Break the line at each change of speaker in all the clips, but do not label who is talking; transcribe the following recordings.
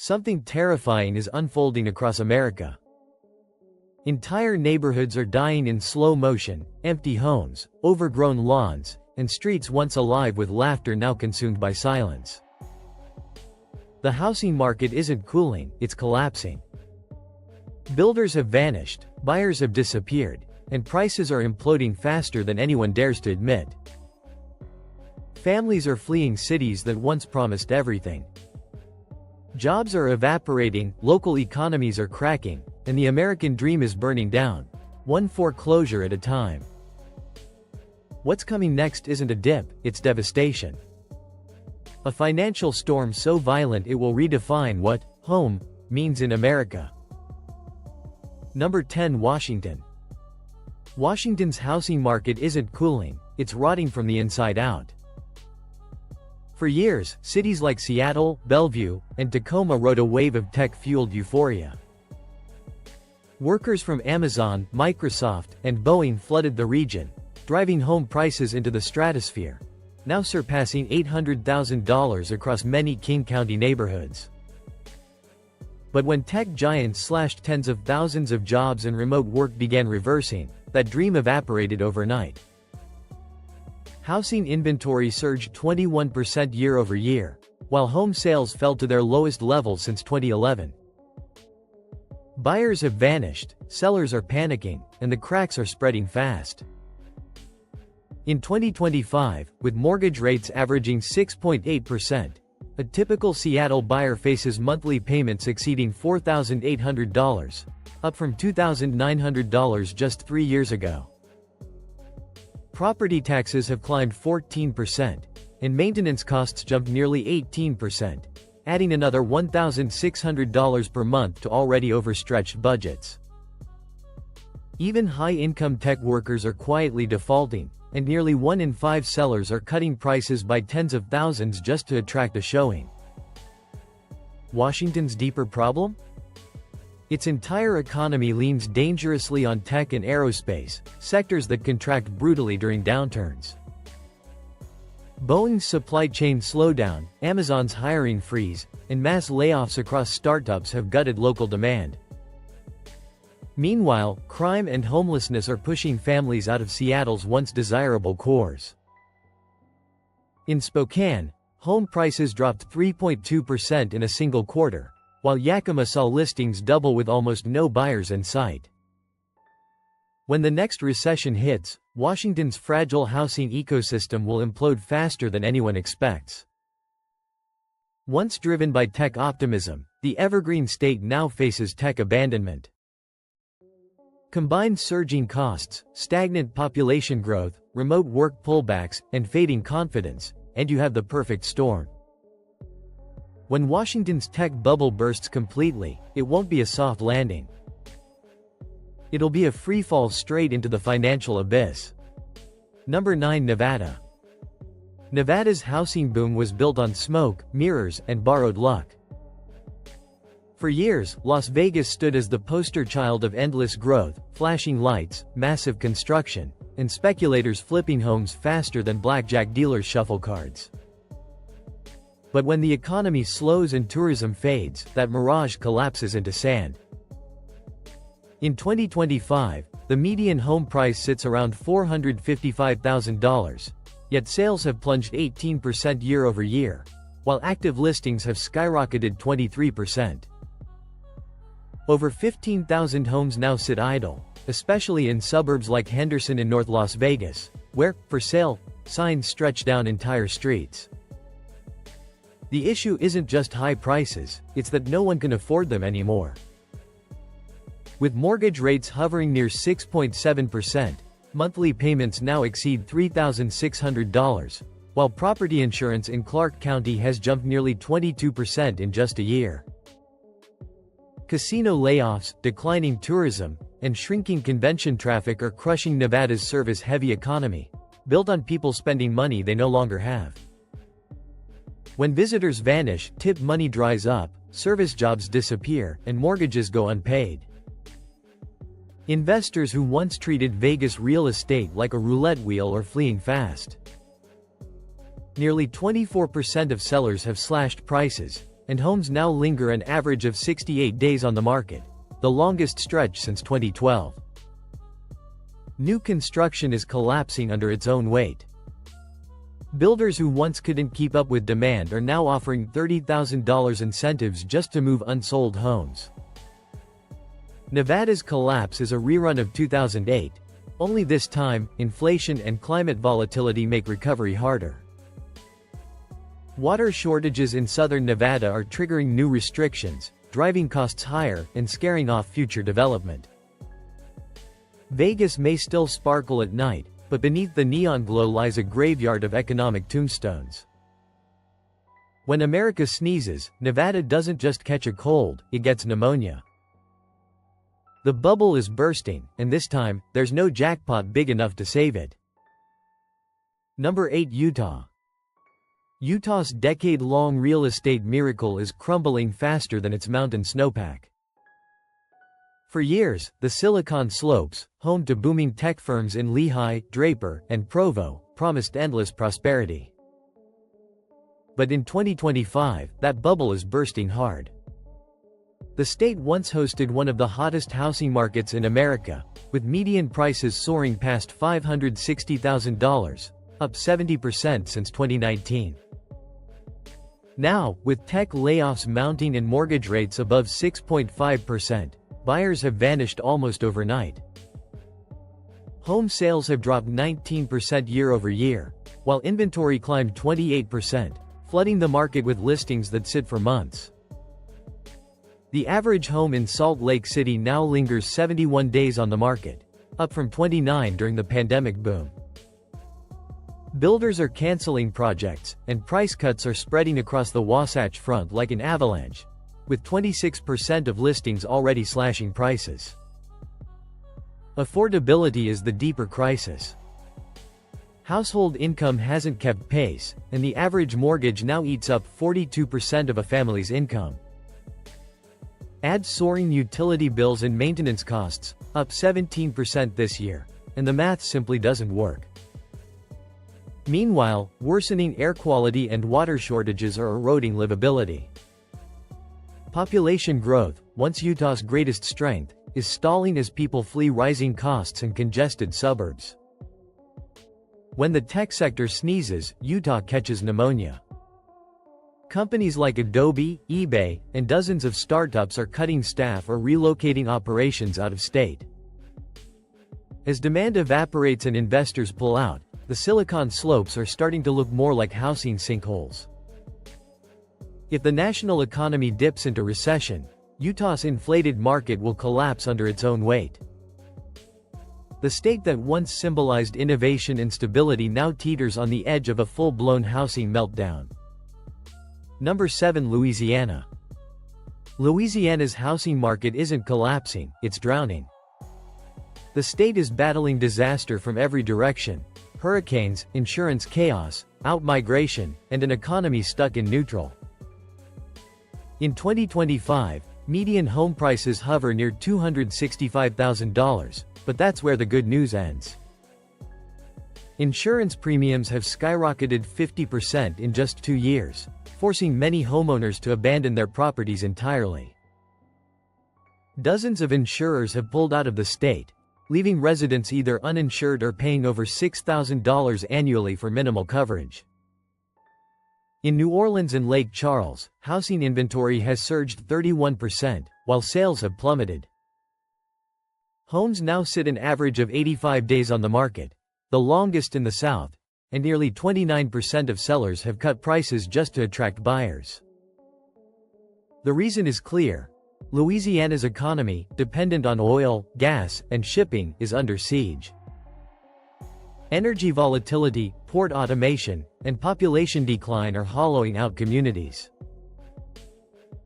Something terrifying is unfolding across America. Entire neighborhoods are dying in slow motion, empty homes, overgrown lawns, and streets once alive with laughter now consumed by silence. The housing market isn't cooling, it's collapsing. Builders have vanished, buyers have disappeared, and prices are imploding faster than anyone dares to admit. Families are fleeing cities that once promised everything. Jobs are evaporating, local economies are cracking, and the American dream is burning down, one foreclosure at a time. What's coming next isn't a dip, it's devastation. A financial storm so violent it will redefine what home means in America. Number 10. Washington. Washington's housing market isn't cooling, it's rotting from the inside out. For years, cities like Seattle, Bellevue, and Tacoma rode a wave of tech-fueled euphoria. Workers from Amazon, Microsoft, and Boeing flooded the region, driving home prices into the stratosphere, now surpassing $800,000 across many King County neighborhoods. But when tech giants slashed tens of thousands of jobs and remote work began reversing, that dream evaporated overnight. Housing inventory surged 21% year-over-year, while home sales fell to their lowest level since 2011. Buyers have vanished, sellers are panicking, and the cracks are spreading fast. In 2025, with mortgage rates averaging 6.8%, a typical Seattle buyer faces monthly payments exceeding $4,800, up from $2,900 just 3 years ago. Property taxes have climbed 14%, and maintenance costs jumped nearly 18%, adding another $1,600 per month to already overstretched budgets. Even high-income tech workers are quietly defaulting, and nearly 1 in 5 sellers are cutting prices by tens of thousands just to attract a showing. Washington's deeper problem? Its entire economy leans dangerously on tech and aerospace, sectors that contract brutally during downturns. Boeing's supply chain slowdown, Amazon's hiring freeze, and mass layoffs across startups have gutted local demand. Meanwhile, crime and homelessness are pushing families out of Seattle's once desirable cores. In Spokane, home prices dropped 3.2% in a single quarter, while Yakima saw listings double with almost no buyers in sight. When the next recession hits, Washington's fragile housing ecosystem will implode faster than anyone expects. Once driven by tech optimism, the evergreen state now faces tech abandonment. Combine surging costs, stagnant population growth, remote work pullbacks, and fading confidence, and you have the perfect storm. When Washington's tech bubble bursts completely, it won't be a soft landing. It'll be a free fall straight into the financial abyss. Number 9. Nevada. Nevada's housing boom was built on smoke, mirrors, and borrowed luck. For years, Las Vegas stood as the poster child of endless growth, flashing lights, massive construction, and speculators flipping homes faster than blackjack dealers shuffle cards. But when the economy slows and tourism fades, that mirage collapses into sand. In 2025, the median home price sits around $455,000, yet sales have plunged 18% year-over-year, while active listings have skyrocketed 23%. Over 15,000 homes now sit idle, especially in suburbs like Henderson in North Las Vegas, where, for sale, signs stretch down entire streets. The issue isn't just high prices, it's that no one can afford them anymore. With mortgage rates hovering near 6.7%, monthly payments now exceed $3,600, while property insurance in Clark County has jumped nearly 22% in just a year. Casino layoffs, declining tourism, and shrinking convention traffic are crushing Nevada's service-heavy economy, built on people spending money they no longer have. When visitors vanish, tip money dries up, service jobs disappear, and mortgages go unpaid. Investors who once treated Vegas real estate like a roulette wheel are fleeing fast. Nearly 24% of sellers have slashed prices, and homes now linger an average of 68 days on the market, the longest stretch since 2012. New construction is collapsing under its own weight. Builders who once couldn't keep up with demand are now offering $30,000 incentives just to move unsold homes. Nevada's collapse is a rerun of 2008, only this time, inflation and climate volatility make recovery harder. Water shortages in southern Nevada are triggering new restrictions, driving costs higher and scaring off future development. Vegas may still sparkle at night, but beneath the neon glow lies a graveyard of economic tombstones. When America sneezes, Nevada doesn't just catch a cold, it gets pneumonia. The bubble is bursting, and this time, there's no jackpot big enough to save it. Number 8. Utah. Utah's decade-long real estate miracle is crumbling faster than its mountain snowpack. For years, the Silicon Slopes, home to booming tech firms in Lehigh, Draper, and Provo, promised endless prosperity. But in 2025, that bubble is bursting hard. The state once hosted one of the hottest housing markets in America, with median prices soaring past $560,000, up 70% since 2019. Now, with tech layoffs mounting and mortgage rates above 6.5%, buyers have vanished almost overnight. Home sales have dropped 19% year-over-year, while inventory climbed 28%, flooding the market with listings that sit for months. The average home in Salt Lake City now lingers 71 days on the market, up from 29 during the pandemic boom. Builders are canceling projects, and price cuts are spreading across the Wasatch Front like an avalanche, with 26% of listings already slashing prices. Affordability is the deeper crisis. Household income hasn't kept pace, and the average mortgage now eats up 42% of a family's income. Add soaring utility bills and maintenance costs, up 17% this year, and the math simply doesn't work. Meanwhile, worsening air quality and water shortages are eroding livability. Population growth, once Utah's greatest strength, is stalling as people flee rising costs and congested suburbs. When the tech sector sneezes, Utah catches pneumonia. Companies like Adobe, eBay, and dozens of startups are cutting staff or relocating operations out of state. As demand evaporates and investors pull out, the Silicon Slopes are starting to look more like housing sinkholes. If the national economy dips into recession, Utah's inflated market will collapse under its own weight. The state that once symbolized innovation and stability now teeters on the edge of a full-blown housing meltdown. Number 7. Louisiana. Louisiana's housing market isn't collapsing, it's drowning. The state is battling disaster from every direction: hurricanes, insurance chaos, out-migration, and an economy stuck in neutral. In 2025, median home prices hover near $265,000, but that's where the good news ends. Insurance premiums have skyrocketed 50% in just 2 years, forcing many homeowners to abandon their properties entirely. Dozens of insurers have pulled out of the state, leaving residents either uninsured or paying over $6,000 annually for minimal coverage. In New Orleans and Lake Charles, housing inventory has surged 31%, while sales have plummeted. Homes now sit an average of 85 days on the market, the longest in the South, and nearly 29% of sellers have cut prices just to attract buyers. The reason is clear: Louisiana's economy, dependent on oil, gas, and shipping, is under siege. Energy volatility, port automation, and population decline are hollowing out communities.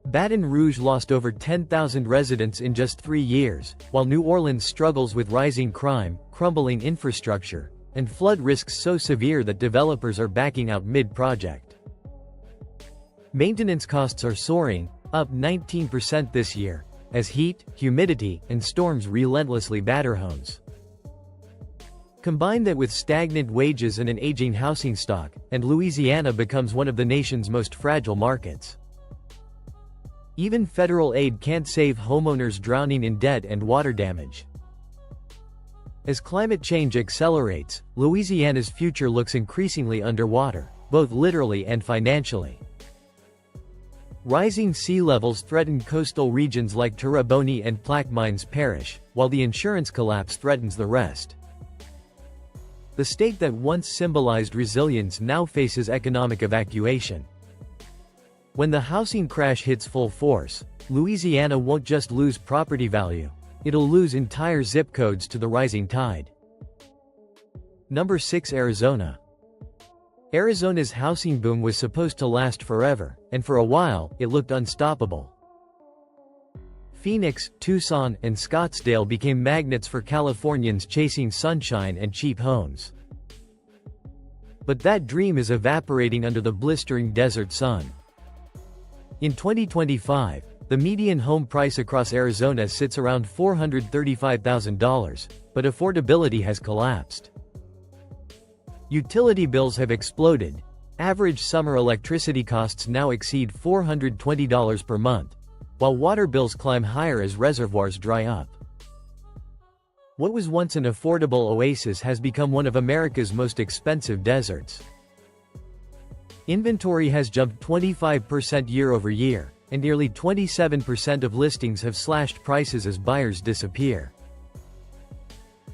Baton Rouge lost over 10,000 residents in just 3 years, while New Orleans struggles with rising crime, crumbling infrastructure, and flood risks so severe that developers are backing out mid-project. Maintenance costs are soaring, up 19% this year, as heat, humidity, and storms relentlessly batter homes. Combine that with stagnant wages and an aging housing stock, and Louisiana becomes one of the nation's most fragile markets. Even federal aid can't save homeowners drowning in debt and water damage. As climate change accelerates, Louisiana's future looks increasingly underwater, both literally and financially. Rising sea levels threaten coastal regions like Terrebonne and Plaquemines Parish, while the insurance collapse threatens the rest. The state that once symbolized resilience now faces economic evacuation. When the housing crash hits full force, Louisiana won't just lose property value, it'll lose entire zip codes to the rising tide. Number 6. Arizona. Arizona's housing boom was supposed to last forever, and for a while, it looked unstoppable. Phoenix, Tucson, and Scottsdale became magnets for Californians chasing sunshine and cheap homes. But that dream is evaporating under the blistering desert sun. In 2025, the median home price across Arizona sits around $435,000, but affordability has collapsed. Utility bills have exploded. Average summer electricity costs now exceed $420 per month, while water bills climb higher as reservoirs dry up. What was once an affordable oasis has become one of America's most expensive deserts. Inventory has jumped 25% year-over-year, and nearly 27% of listings have slashed prices as buyers disappear.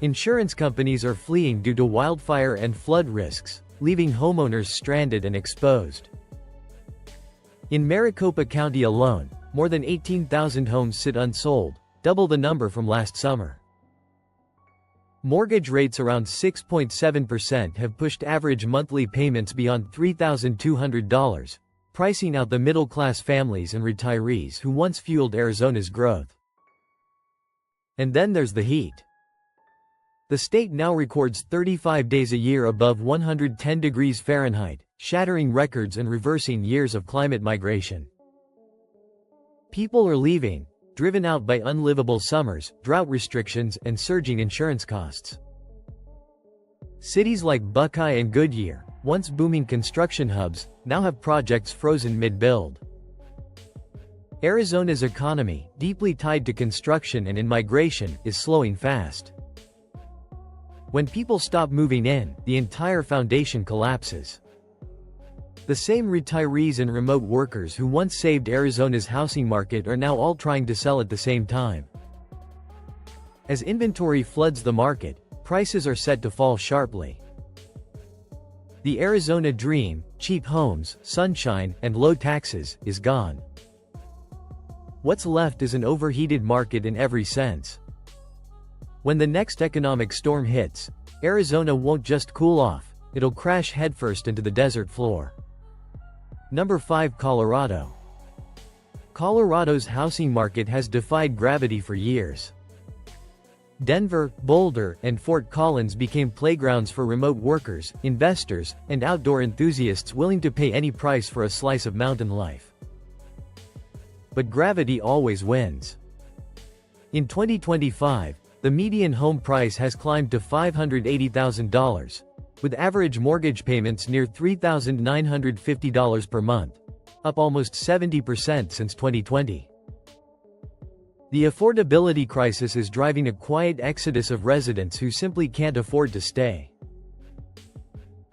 Insurance companies are fleeing due to wildfire and flood risks, leaving homeowners stranded and exposed. In Maricopa County alone, more than 18,000 homes sit unsold, double the number from last summer. Mortgage rates around 6.7% have pushed average monthly payments beyond $3,200, pricing out the middle-class families and retirees who once fueled Arizona's growth. And then there's the heat. The state now records 35 days a year above 110 degrees Fahrenheit, shattering records and reversing years of climate migration. People are leaving, driven out by unlivable summers, drought restrictions, and surging insurance costs. Cities like Buckeye and Goodyear, once booming construction hubs, now have projects frozen mid-build. Arizona's economy, deeply tied to construction and in migration, is slowing fast. When people stop moving in, the entire foundation collapses. The same retirees and remote workers who once saved Arizona's housing market are now all trying to sell at the same time. As inventory floods the market, prices are set to fall sharply. The Arizona dream, cheap homes, sunshine, and low taxes, is gone. What's left is an overheated market in every sense. When the next economic storm hits, Arizona won't just cool off, it'll crash headfirst into the desert floor. Number 5. Colorado. Colorado's housing market has defied gravity for years. Denver, Boulder, and Fort Collins became playgrounds for remote workers, investors, and outdoor enthusiasts willing to pay any price for a slice of mountain life. But gravity always wins. In 2025, the median home price has climbed to $580,000, with average mortgage payments near $3,950 per month, up almost 70% since 2020. The affordability crisis is driving a quiet exodus of residents who simply can't afford to stay.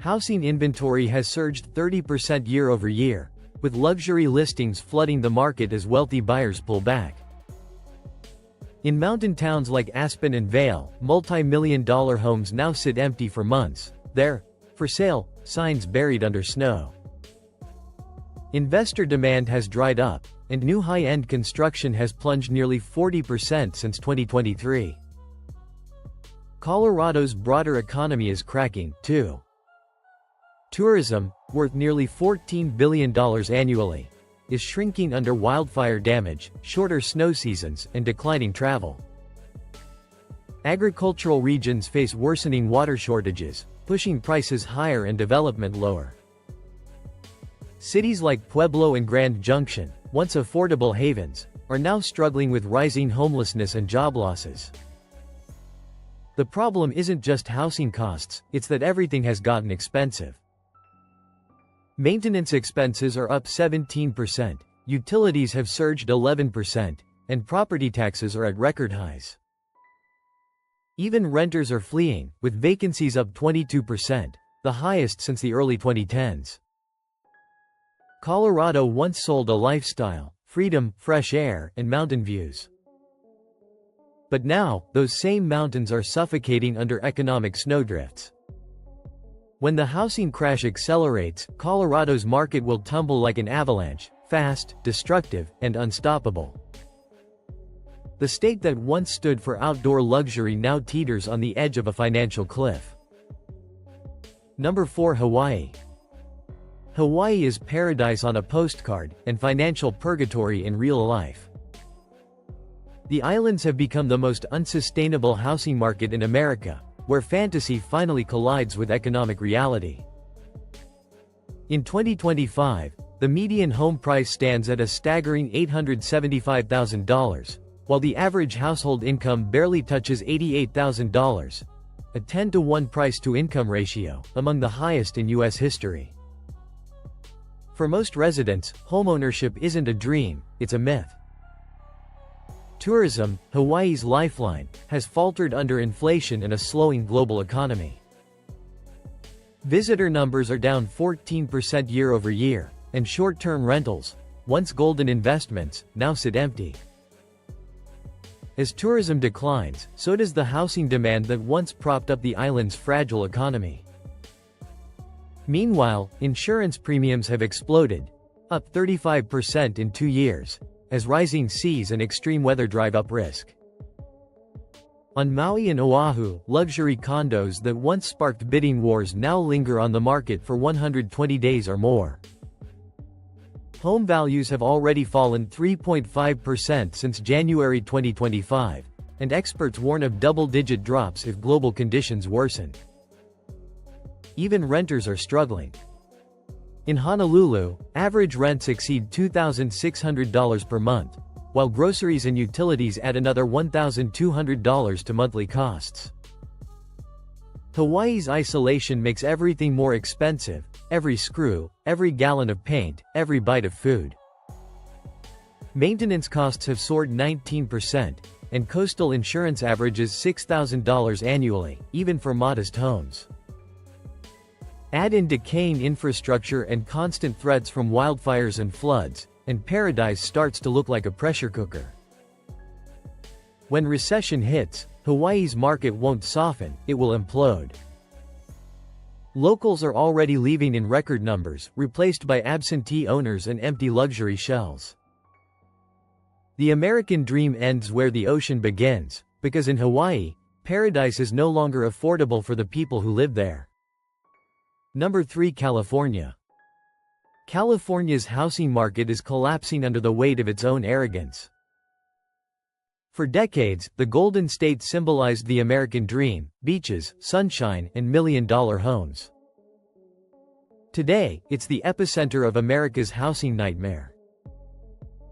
Housing inventory has surged 30% year-over-year, with luxury listings flooding the market as wealthy buyers pull back. In mountain towns like Aspen and Vail, multi-million-dollar homes now sit empty for months, their "for sale" signs buried under snow. Investor demand has dried up, and new high-end construction has plunged nearly 40% since 2023. Colorado's broader economy is cracking, too. Tourism, worth nearly $14 billion annually, is shrinking under wildfire damage, shorter snow seasons, and declining travel. Agricultural regions face worsening water shortages, pushing prices higher and development lower. Cities like Pueblo and Grand Junction, once affordable havens, are now struggling with rising homelessness and job losses. The problem isn't just housing costs, it's that everything has gotten expensive. Maintenance expenses are up 17%, utilities have surged 11%, and property taxes are at record highs. Even renters are fleeing, with vacancies up 22%, the highest since the early 2010s. Colorado once sold a lifestyle, freedom, fresh air, and mountain views. But now, those same mountains are suffocating under economic snowdrifts. When the housing crash accelerates, Colorado's market will tumble like an avalanche, fast, destructive, and unstoppable. The state that once stood for outdoor luxury now teeters on the edge of a financial cliff. Number 4. Hawaii. Hawaii is paradise on a postcard, and financial purgatory in real life. The islands have become the most unsustainable housing market in America, where fantasy finally collides with economic reality. In 2025, the median home price stands at a staggering $875,000, while the average household income barely touches $88,000, a 10-to-1 price-to-income ratio, among the highest in U.S. history. For most residents, homeownership isn't a dream, it's a myth. Tourism, Hawaii's lifeline, has faltered under inflation and a slowing global economy. Visitor numbers are down 14% year-over-year, and short-term rentals, once golden investments, now sit empty. As tourism declines, so does the housing demand that once propped up the island's fragile economy. Meanwhile, insurance premiums have exploded, up 35% in 2 years, as rising seas and extreme weather drive up risk. On Maui and Oahu, luxury condos that once sparked bidding wars now linger on the market for 120 days or more. Home values have already fallen 3.5% since January 2025, and experts warn of double-digit drops if global conditions worsen. Even renters are struggling. In Honolulu, average rents exceed $2,600 per month, while groceries and utilities add another $1,200 to monthly costs. Hawaii's isolation makes everything more expensive: every screw, every gallon of paint, every bite of food. Maintenance costs have soared 19%, and coastal insurance averages $6,000 annually, even for modest homes. Add in decaying infrastructure and constant threats from wildfires and floods, and paradise starts to look like a pressure cooker. When recession hits, Hawaii's market won't soften, it will implode. Locals are already leaving in record numbers, replaced by absentee owners and empty luxury shells. The American dream ends where the ocean begins, because in Hawaii, paradise is no longer affordable for the people who live there. Number 3. California. California's housing market is collapsing under the weight of its own arrogance. For decades, the Golden State symbolized the American dream: beaches, sunshine, and million-dollar homes. Today, it's the epicenter of America's housing nightmare.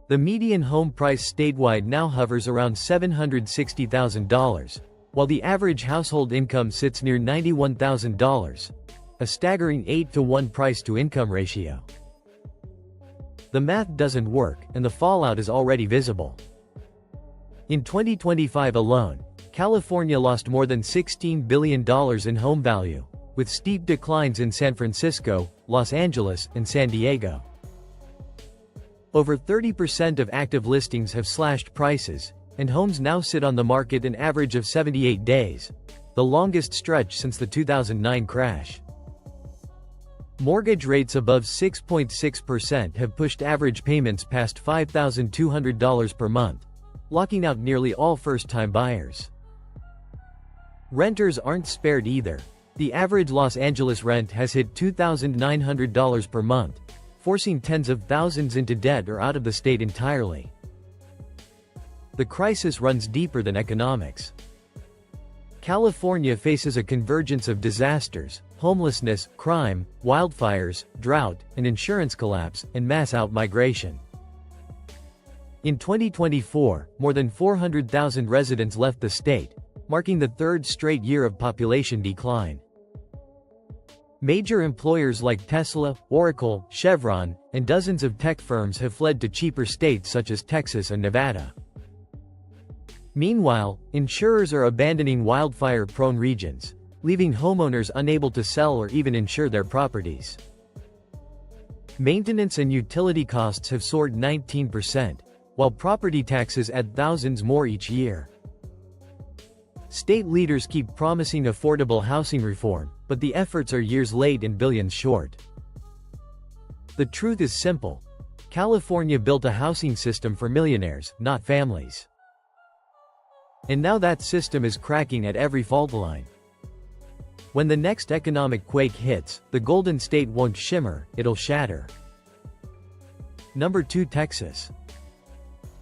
The median home price statewide now hovers around $760,000, while the average household income sits near $91,000, a staggering 8-to-1 price-to-income ratio. The math doesn't work, and the fallout is already visible. In 2025 alone, California lost more than $16 billion in home value, with steep declines in San Francisco, Los Angeles, and San Diego. Over 30% of active listings have slashed prices, and homes now sit on the market an average of 78 days, the longest stretch since the 2009 crash. Mortgage rates above 6.6% have pushed average payments past $5,200 per month, locking out nearly all first-time buyers. Renters aren't spared either. The average Los Angeles rent has hit $2,900 per month, forcing tens of thousands into debt or out of the state entirely. The crisis runs deeper than economics. California faces a convergence of disasters: homelessness, crime, wildfires, drought, an insurance collapse, and mass outmigration. In 2024, more than 400,000 residents left the state, marking the third straight year of population decline. Major employers like Tesla, Oracle, Chevron, and dozens of tech firms have fled to cheaper states such as Texas and Nevada. Meanwhile, insurers are abandoning wildfire-prone regions, leaving homeowners unable to sell or even insure their properties. Maintenance and utility costs have soared 19%, while property taxes add thousands more each year. State leaders keep promising affordable housing reform, but the efforts are years late and billions short. The truth is simple. California built a housing system for millionaires, not families. And now that system is cracking at every fault line. When the next economic quake hits, the Golden State won't shimmer, it'll shatter. Number 2. Texas.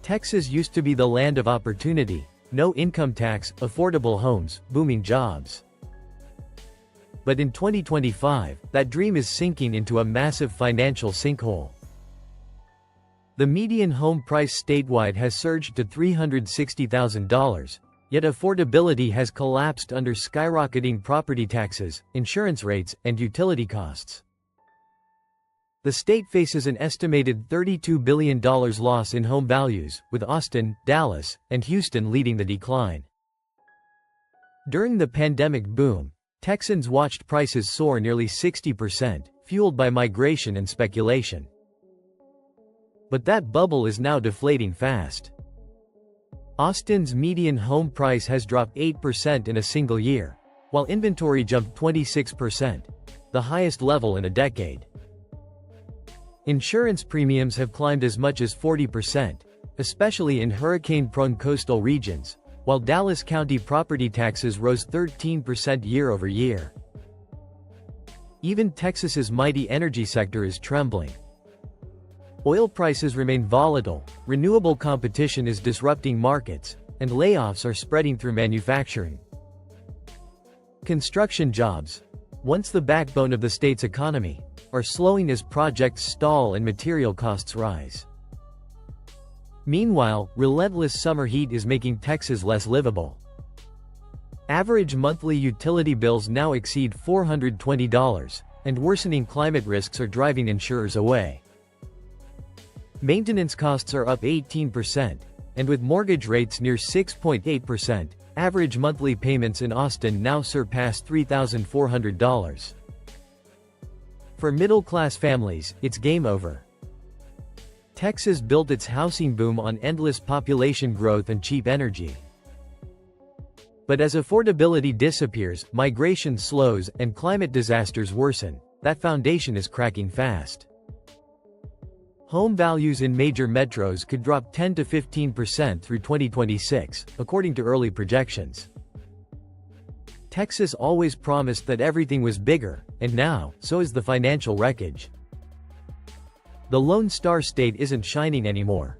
Texas used to be the land of opportunity. No income tax, affordable homes, booming jobs. But in 2025, that dream is sinking into a massive financial sinkhole. The median home price statewide has surged to $360,000, yet affordability has collapsed under skyrocketing property taxes, insurance rates, and utility costs. The state faces an estimated $32 billion loss in home values, with Austin, Dallas, and Houston leading the decline. During the pandemic boom, Texans watched prices soar nearly 60%, fueled by migration and speculation. But that bubble is now deflating fast. Austin's median home price has dropped 8% in a single year, while inventory jumped 26%, the highest level in a decade. Insurance premiums have climbed as much as 40%, especially in hurricane-prone coastal regions, while Dallas County property taxes rose 13% year over year. Even Texas's mighty energy sector is trembling. Oil prices remain volatile, renewable competition is disrupting markets, and layoffs are spreading through manufacturing. Construction jobs, once the backbone of the state's economy, are slowing as projects stall and material costs rise. Meanwhile, relentless summer heat is making Texas less livable. Average monthly utility bills now exceed $420, and worsening climate risks are driving insurers away. Maintenance costs are up 18%, and with mortgage rates near 6.8%, average monthly payments in Austin now surpass $3,400. For middle-class families, it's game over. Texas built its housing boom on endless population growth and cheap energy. But as affordability disappears, migration slows, and climate disasters worsen, that foundation is cracking fast. Home values in major metros could drop 10 to 15% through 2026, according to early projections. Texas always promised that everything was bigger, and now, so is the financial wreckage. The Lone Star State isn't shining anymore.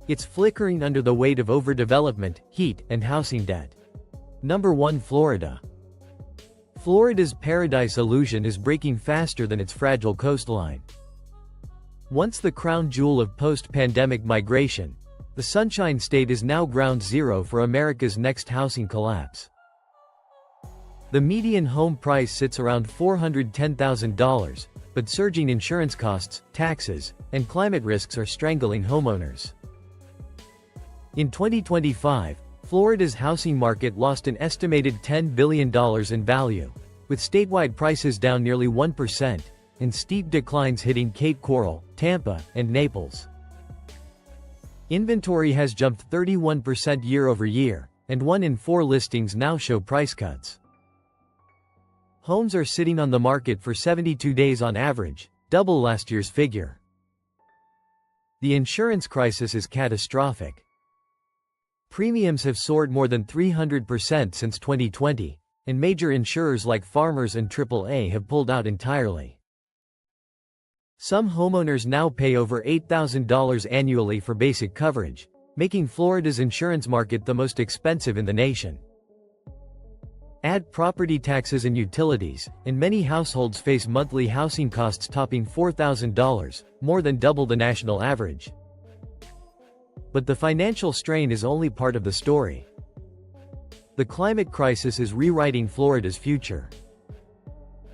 It's flickering under the weight of overdevelopment, heat, and housing debt. Number 1. Florida. Florida's paradise illusion is breaking faster than its fragile coastline. Once the crown jewel of post-pandemic migration, the Sunshine State is now ground zero for America's next housing collapse. The median home price sits around $410,000, but surging insurance costs, taxes, and climate risks are strangling homeowners. In 2025, Florida's housing market lost an estimated $10 billion in value, with statewide prices down nearly 1%, and steep declines hitting Cape Coral, Tampa, and Naples. Inventory has jumped 31% year over year, and 1 in 4 listings now show price cuts. Homes are sitting on the market for 72 days on average, double last year's figure. The insurance crisis is catastrophic. Premiums have soared more than 300% since 2020, and major insurers like Farmers and AAA have pulled out entirely. Some homeowners now pay over $8,000 annually for basic coverage, making Florida's insurance market the most expensive in the nation. Add property taxes and utilities, and many households face monthly housing costs topping $4,000, more than double the national average. But the financial strain is only part of the story. The climate crisis is rewriting Florida's future.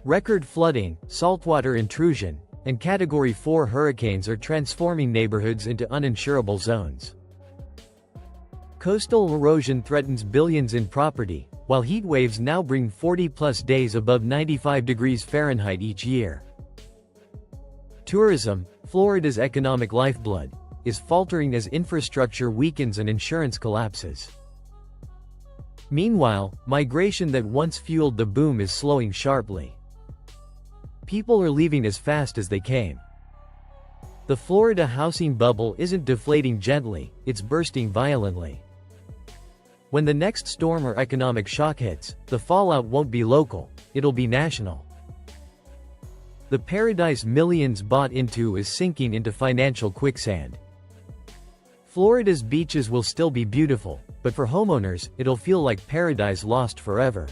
Record flooding, saltwater intrusion, and Category 4 hurricanes are transforming neighborhoods into uninsurable zones. Coastal erosion threatens billions in property, while heat waves now bring 40-plus days above 95 degrees Fahrenheit each year. Tourism, Florida's economic lifeblood, is faltering as infrastructure weakens and insurance collapses. Meanwhile, migration that once fueled the boom is slowing sharply. People are leaving as fast as they came. The Florida housing bubble isn't deflating gently, it's bursting violently. When the next storm or economic shock hits, the fallout won't be local, it'll be national. The paradise millions bought into is sinking into financial quicksand. Florida's beaches will still be beautiful, but for homeowners, it'll feel like paradise lost forever.